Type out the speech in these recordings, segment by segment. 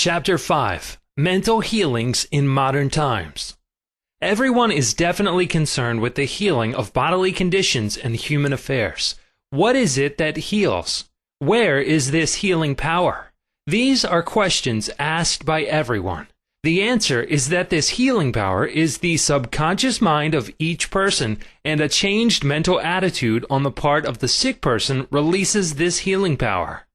Chapter 5: Mental Healings in Modern Times. Everyone is definitely concerned with the healing of bodily conditions and human affairs. What is it that heals? Where is this healing power? These are questions asked by everyone. The answer is that this healing power is the subconscious mind of each person, and a changed mental attitude on the part of the sick person releases this healing power.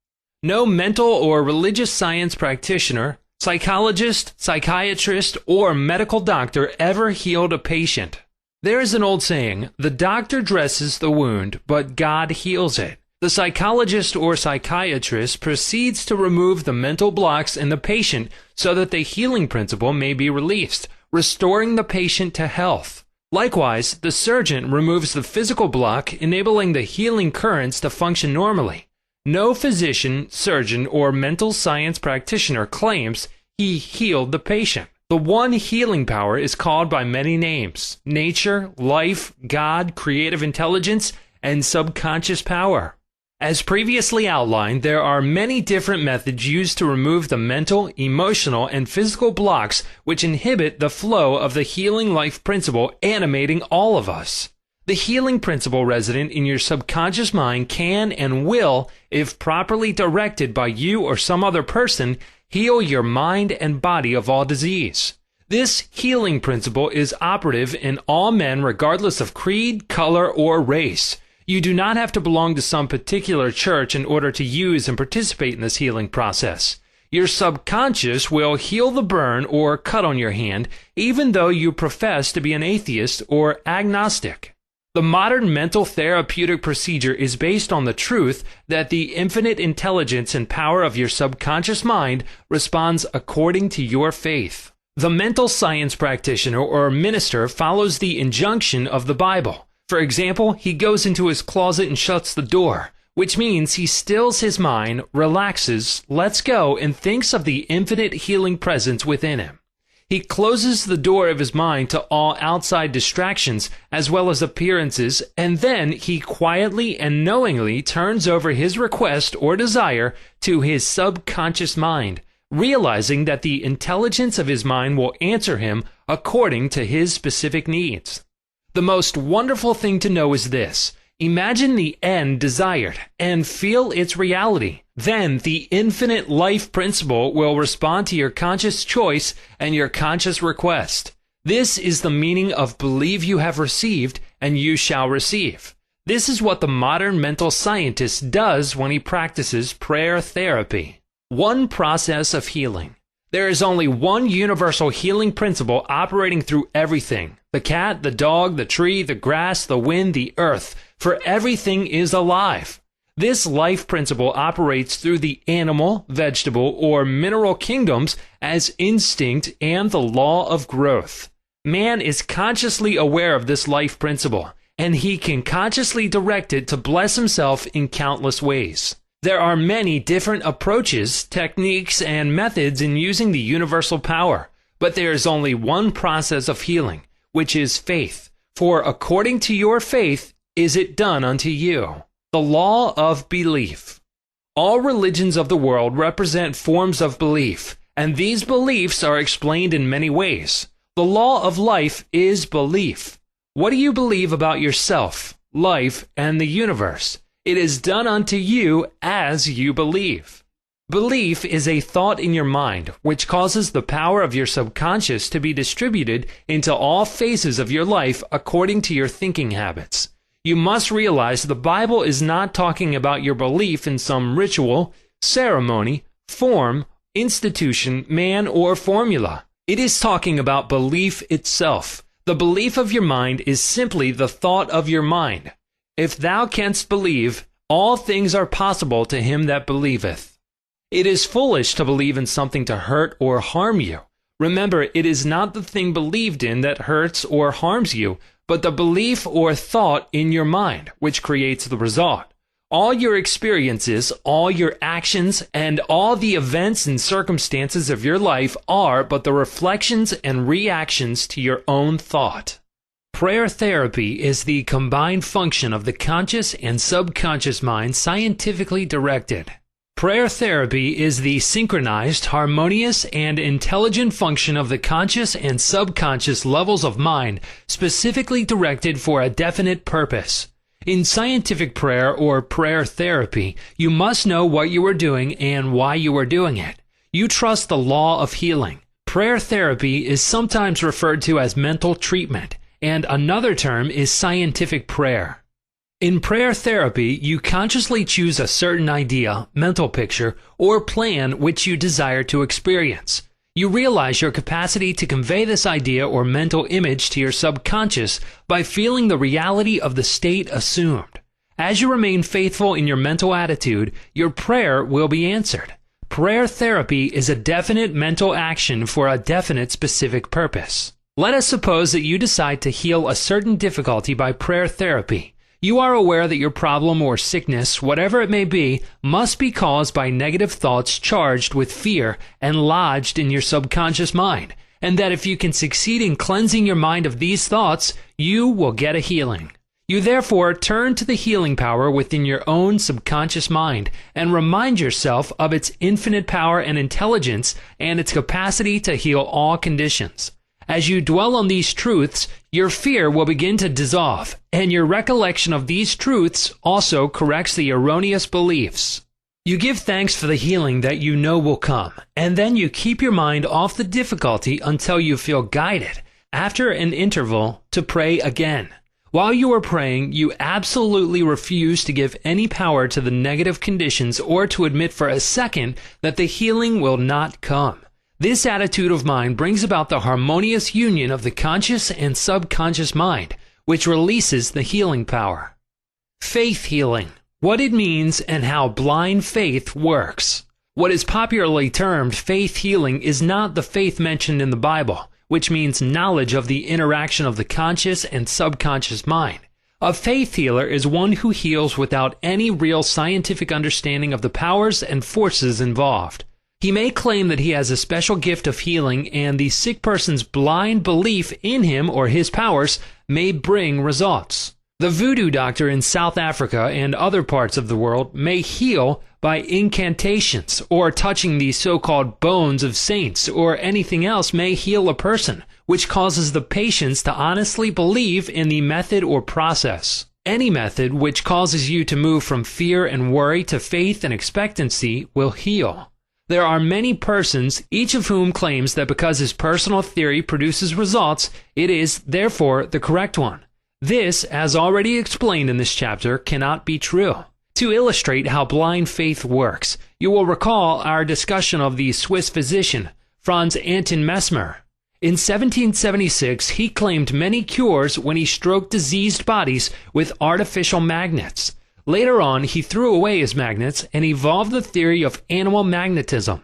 No mental or religious science practitioner, psychologist, psychiatrist, or medical doctor ever healed a patient. There is an old saying, the doctor dresses the wound, but God heals it. The psychologist or psychiatrist proceeds to remove the mental blocks in the patient so that the healing principle may be released, restoring the patient to health. Likewise, the surgeon removes the physical block, enabling the healing currents to function normally. No physician, surgeon, or mental science practitioner claims he healed the patient. The one healing power is called by many names: nature, life, God, creative intelligence, and subconscious power. As previously outlined, there are many different methods used to remove the mental, emotional, and physical blocks which inhibit the flow of the healing life principle animating all of us. The healing principle resident in your subconscious mind can and will, if properly directed by you or some other person, heal your mind and body of all disease. This healing principle is operative in all men regardless of creed, color, or race. You do not have to belong to some particular church in order to use and participate in this healing process. Your subconscious will heal the burn or cut on your hand, even though you profess to be an atheist or agnostic. The modern mental therapeutic procedure is based on the truth that the infinite intelligence and power of your subconscious mind responds according to your faith. The mental science practitioner or minister follows the injunction of the Bible. For example, he goes into his closet and shuts the door, which means he stills his mind, relaxes, lets go, and thinks of the infinite healing presence within him. He closes the door of his mind to all outside distractions as well as appearances, and then he quietly and knowingly turns over his request or desire to his subconscious mind, realizing that the intelligence of his mind will answer him according to his specific needs. The most wonderful thing to know is this: imagine the end desired and feel its reality. Then the infinite life principle will respond to your conscious choice and your conscious request. This is the meaning of believe you have received and you shall receive. This is what the modern mental scientist does when he practices prayer therapy. One process of healing. There is only one universal healing principle operating through everything: the cat, the dog, the tree, the grass, the wind, the earth, for everything is alive. This life principle operates through the animal, vegetable, or mineral kingdoms as instinct and the law of growth. Man is consciously aware of this life principle, and he can consciously direct it to bless himself in countless ways. There are many different approaches, techniques, and methods in using the universal power, but there is only one process of healing, which is faith. For according to your faith is it done unto you. The law of belief. All religions of the world represent forms of belief, and these beliefs are explained in many ways. The law of life is belief. What do you believe about yourself, life, and the universe? It is done unto you as you believe. Belief is a thought in your mind, which causes the power of your subconscious to be distributed into all phases of your life according to your thinking habits. You must realize the Bible is not talking about your belief in some ritual, ceremony, form, institution, man, or formula. It is talking about belief itself. The belief of your mind is simply the thought of your mind. If thou canst believe, all things are possible to him that believeth. It is foolish to believe in something to hurt or harm you. Remember, it is not the thing believed in that hurts or harms you, but the belief or thought in your mind, which creates the result. All your experiences, all your actions, and all the events and circumstances of your life are but the reflections and reactions to your own thought. Prayer therapy is the combined function of the conscious and subconscious mind scientifically directed. Prayer therapy is the synchronized, harmonious, and intelligent function of the conscious and subconscious levels of mind, specifically directed for a definite purpose. In scientific prayer or prayer therapy, you must know what you are doing and why you are doing it. You trust the law of healing. Prayer therapy is sometimes referred to as mental treatment, and another term is scientific prayer. In prayer therapy, you consciously choose a certain idea, mental picture, or plan which you desire to experience. You realize your capacity to convey this idea or mental image to your subconscious by feeling the reality of the state assumed. As you remain faithful in your mental attitude, your prayer will be answered. Prayer therapy is a definite mental action for a definite specific purpose. Let us suppose that you decide to heal a certain difficulty by prayer therapy. You are aware that your problem or sickness, whatever it may be, must be caused by negative thoughts charged with fear and lodged in your subconscious mind, and that if you can succeed in cleansing your mind of these thoughts, you will get a healing. You therefore turn to the healing power within your own subconscious mind and remind yourself of its infinite power and intelligence and its capacity to heal all conditions. As you dwell on these truths, your fear will begin to dissolve, and your recollection of these truths also corrects the erroneous beliefs. You give thanks for the healing that you know will come, and then you keep your mind off the difficulty until you feel guided, after an interval, to pray again. While you are praying, you absolutely refuse to give any power to the negative conditions or to admit for a second that the healing will not come. This attitude of mind brings about the harmonious union of the conscious and subconscious mind, which releases the healing power. Faith healing. What it means and how blind faith works. What is popularly termed faith healing is not the faith mentioned in the Bible, which means knowledge of the interaction of the conscious and subconscious mind. A faith healer is one who heals without any real scientific understanding of the powers and forces involved. He may claim that he has a special gift of healing, and the sick person's blind belief in him or his powers may bring results. The voodoo doctor in South Africa and other parts of the world may heal by incantations, or touching the so-called bones of saints, or anything else may heal a person, which causes the patients to honestly believe in the method or process. Any method which causes you to move from fear and worry to faith and expectancy will heal. There are many persons, each of whom claims that because his personal theory produces results, it is, therefore, the correct one. This, as already explained in this chapter, cannot be true. To illustrate how blind faith works, you will recall our discussion of the Swiss physician, Franz Anton Mesmer. In 1776, he claimed many cures when he stroked diseased bodies with artificial magnets. Later on, he threw away his magnets and evolved the theory of animal magnetism.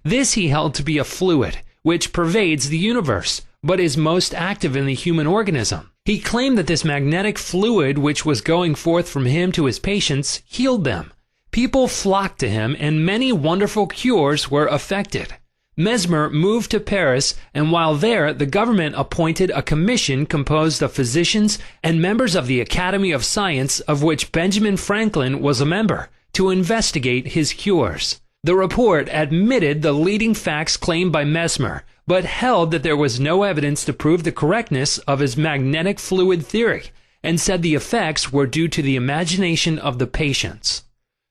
This he held to be a fluid, which pervades the universe, but is most active in the human organism. He claimed that this magnetic fluid which was going forth from him to his patients healed them. People flocked to him, and many wonderful cures were effected. Mesmer moved to Paris, and while there, the government appointed a commission composed of physicians and members of the Academy of Science, of which Benjamin Franklin was a member, to investigate his cures. The report admitted the leading facts claimed by Mesmer, but held that there was no evidence to prove the correctness of his magnetic fluid theory, and said the effects were due to the imagination of the patients.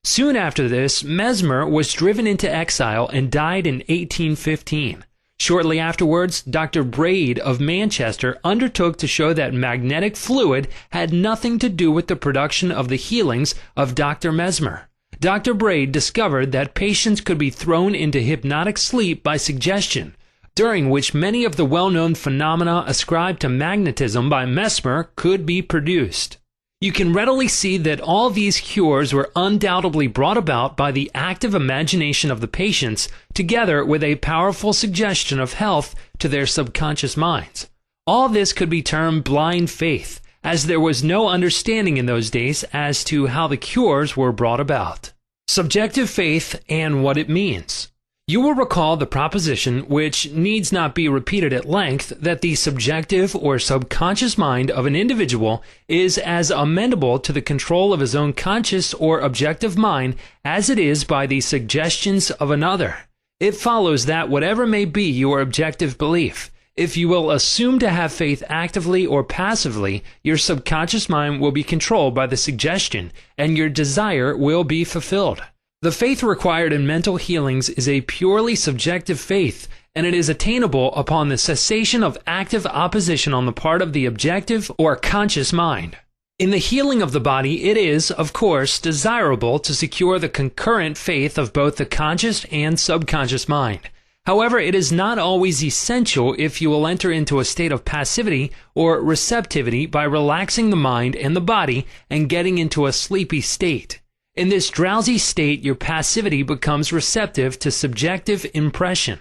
Soon after this, Mesmer was driven into exile and died in 1815. Shortly afterwards, Dr. Braid of Manchester undertook to show that magnetic fluid had nothing to do with the production of the healings of Dr. Mesmer. Dr. Braid discovered that patients could be thrown into hypnotic sleep by suggestion, during which many of the well-known phenomena ascribed to magnetism by Mesmer could be produced. You can readily see that all these cures were undoubtedly brought about by the active imagination of the patients, together with a powerful suggestion of health to their subconscious minds. All this could be termed blind faith, as there was no understanding in those days as to how the cures were brought about. Subjective faith and what it means. You will recall the proposition, which needs not be repeated at length, that the subjective or subconscious mind of an individual is as amenable to the control of his own conscious or objective mind as it is by the suggestions of another. It follows that whatever may be your objective belief, if you will assume to have faith actively or passively, your subconscious mind will be controlled by the suggestion, and your desire will be fulfilled. The faith required in mental healings is a purely subjective faith, and it is attainable upon the cessation of active opposition on the part of the objective or conscious mind. In the healing of the body, it is, of course, desirable to secure the concurrent faith of both the conscious and subconscious mind. However, it is not always essential if you will enter into a state of passivity or receptivity by relaxing the mind and the body and getting into a sleepy state. In this drowsy state, your passivity becomes receptive to subjective impression.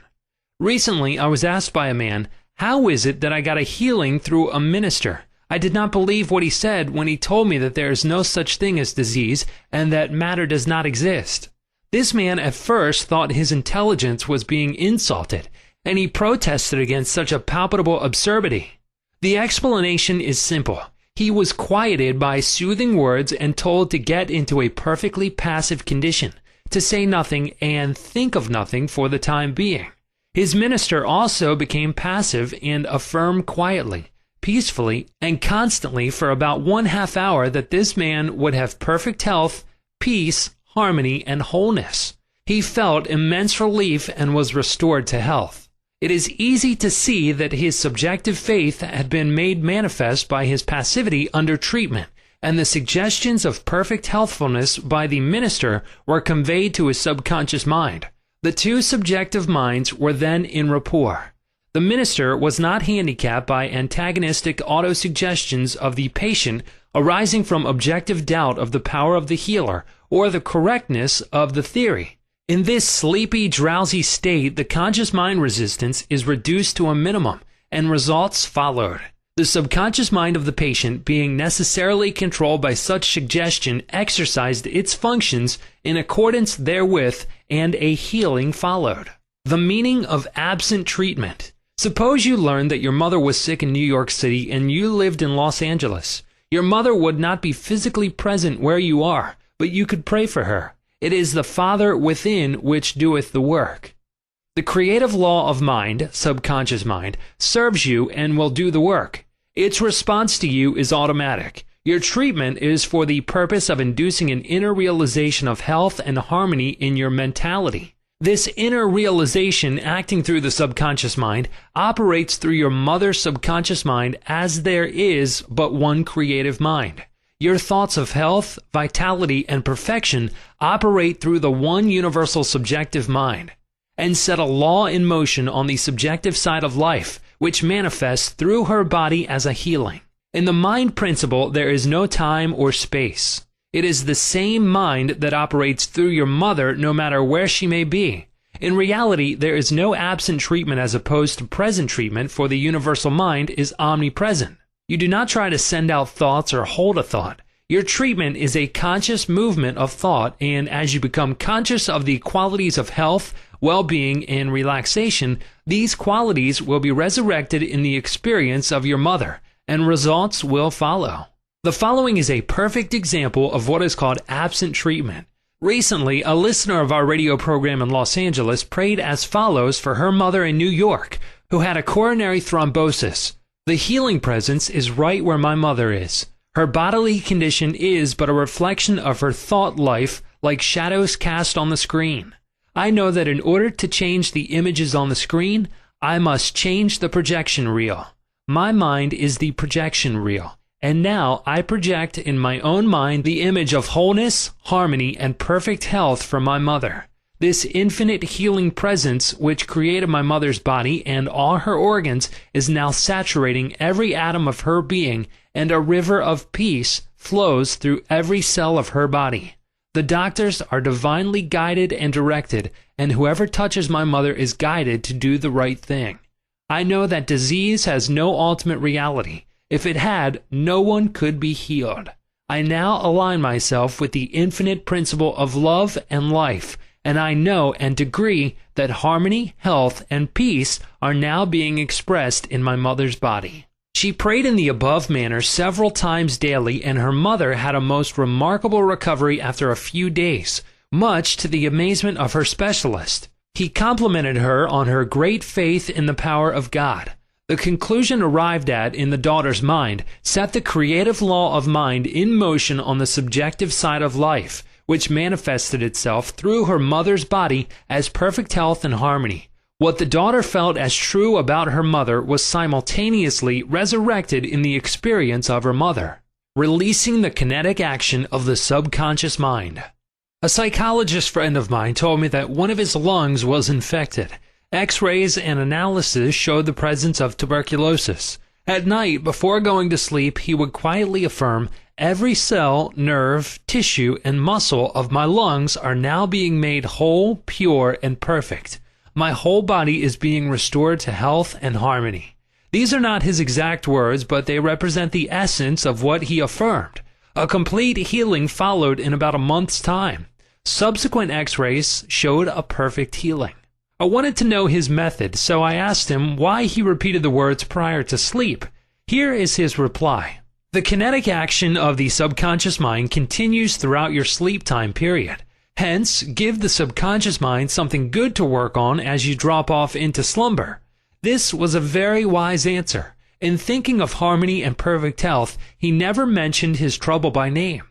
Recently, I was asked by a man, "How is it that I got a healing through a minister? I did not believe what he said when he told me that there is no such thing as disease and that matter does not exist." This man at first thought his intelligence was being insulted, and he protested against such a palpable absurdity. The explanation is simple. He was quieted by soothing words and told to get into a perfectly passive condition, to say nothing and think of nothing for the time being. His minister also became passive and affirmed quietly, peacefully, and constantly for about 1/2 hour that this man would have perfect health, peace, harmony, and wholeness. He felt immense relief and was restored to health. It is easy to see that his subjective faith had been made manifest by his passivity under treatment, and the suggestions of perfect healthfulness by the minister were conveyed to his subconscious mind. The two subjective minds were then in rapport. The minister was not handicapped by antagonistic autosuggestions of the patient arising from objective doubt of the power of the healer or the correctness of the theory. In this sleepy, drowsy state, the conscious mind resistance is reduced to a minimum, and results followed. The subconscious mind of the patient, being necessarily controlled by such suggestion, exercised its functions in accordance therewith, and a healing followed. The meaning of absent treatment. Suppose you learned that your mother was sick in New York City and you lived in Los Angeles. Your mother would not be physically present where you are, but you could pray for her. It is the Father within which doeth the work. The creative law of mind, subconscious mind, serves you and will do the work. Its response to you is automatic. Your treatment is for the purpose of inducing an inner realization of health and harmony in your mentality. This inner realization, acting through the subconscious mind, operates through your mother's subconscious mind as there is but one creative mind. Your thoughts of health, vitality, and perfection operate through the one universal subjective mind, and set a law in motion on the subjective side of life, which manifests through her body as a healing. In the mind principle, there is no time or space. It is the same mind that operates through your mother no matter where she may be. In reality, there is no absent treatment as opposed to present treatment, for the universal mind is omnipresent. You do not try to send out thoughts or hold a thought. Your treatment is a conscious movement of thought, and as you become conscious of the qualities of health, well-being, and relaxation, these qualities will be resurrected in the experience of your mother, and results will follow. The following is a perfect example of what is called absent treatment. Recently, a listener of our radio program in Los Angeles prayed as follows for her mother in New York, who had a coronary thrombosis. The healing presence is right where my mother is. Her bodily condition is but a reflection of her thought life, like shadows cast on the screen. I know that in order to change the images on the screen, I must change the projection reel. My mind is the projection reel, and now I project in my own mind the image of wholeness, harmony, and perfect health for my mother. This infinite healing presence which created my mother's body and all her organs is now saturating every atom of her being, and a river of peace flows through every cell of her body. The doctors are divinely guided and directed, and whoever touches my mother is guided to do the right thing. I know that disease has no ultimate reality. If it had, no one could be healed. I now align myself with the infinite principle of love and life, and I know and agree that harmony, health, and peace are now being expressed in my mother's body. She prayed in the above manner several times daily, and her mother had a most remarkable recovery after a few days, much to the amazement of her specialist. He complimented her on her great faith in the power of God. The conclusion arrived at in the daughter's mind set the creative law of mind in motion on the subjective side of life, which manifested itself through her mother's body as perfect health and harmony. What the daughter felt as true about her mother was simultaneously resurrected in the experience of her mother, releasing the kinetic action of the subconscious mind. A psychologist friend of mine told me that one of his lungs was infected. X-rays and analysis showed the presence of tuberculosis. At night, before going to sleep, he would quietly affirm, "Every cell, nerve, tissue, and muscle of my lungs are now being made whole, pure, and perfect. My whole body is being restored to health and harmony." These are not his exact words, but they represent the essence of what he affirmed. A complete healing followed in about a month's time. Subsequent X-rays showed a perfect healing. I wanted to know his method, so I asked him why he repeated the words prior to sleep. Here is his reply. The kinetic action of the subconscious mind continues throughout your sleep time period. Hence, give the subconscious mind something good to work on as you drop off into slumber. This was a very wise answer. In thinking of harmony and perfect health, he never mentioned his trouble by name.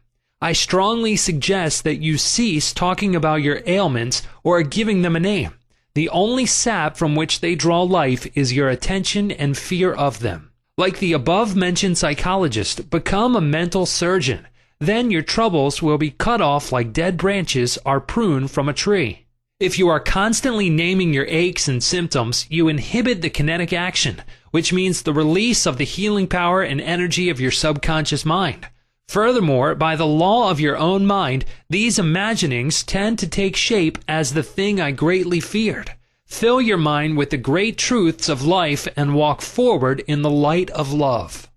I strongly suggest that you cease talking about your ailments or giving them a name. The only sap from which they draw life is your attention and fear of them. Like the above-mentioned psychologist, become a mental surgeon. Then your troubles will be cut off like dead branches are pruned from a tree. If you are constantly naming your aches and symptoms, you inhibit the kinetic action, which means the release of the healing power and energy of your subconscious mind. Furthermore, by the law of your own mind, these imaginings tend to take shape as the thing I greatly feared. Fill your mind with the great truths of life and walk forward in the light of love.